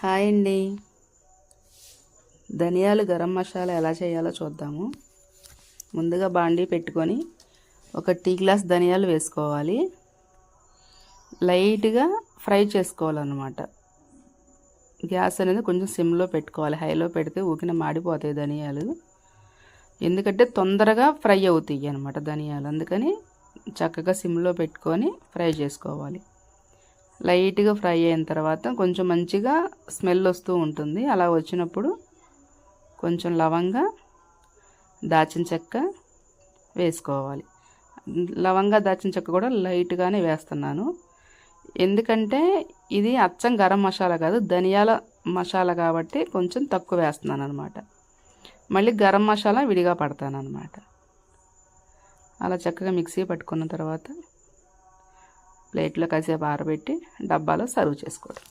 Hi అండి. ధనియాలు గరం మసాలా ఎలా చేయాలో చూద్దాము. ముందుగా బాండీ పెట్టుకొని ఒక టీ గ్లాస్ ధనియాలు వేసుకోవాలి. లైట్గా ఫ్రై చేసుకోవాలన్నమాట. గ్యాస్ అనేది కొంచెం సిమ్లో పెట్టుకోవాలి. హైలో పెడితే ఊకిన మాడిపోతాయి ధనియాలు. ఎందుకంటే తొందరగా ఫ్రై అవుతాయి అన్నమాట ధనియాలు. అందుకని చక్కగా సిమ్లో పెట్టుకొని ఫ్రై చేసుకోవాలి. లైట్గా ఫ్రై అయిన తర్వాత కొంచెం మంచిగా స్మెల్ వస్తూ ఉంటుంది. అలా వచ్చినప్పుడు కొంచెం లవంగా, దాచిన చెక్క వేసుకోవాలి. లవంగా, దాచిన చెక్క కూడా లైట్గానే వేస్తున్నాను. ఎందుకంటే ఇది అచ్చం గరం మసాలా కాదు, ధనియాల మసాలా కాబట్టి కొంచెం తక్కువ వేస్తున్నాను అనమాట. మళ్ళీ గరం మసాలా విడిగా పడతాను అనమాట. అలా చక్కగా మిక్సీ పట్టుకున్న తర్వాత ప్లేట్లో కాసేపు ఆరబెట్టి డబ్బాలో సర్వ్ చేసుకోవడం.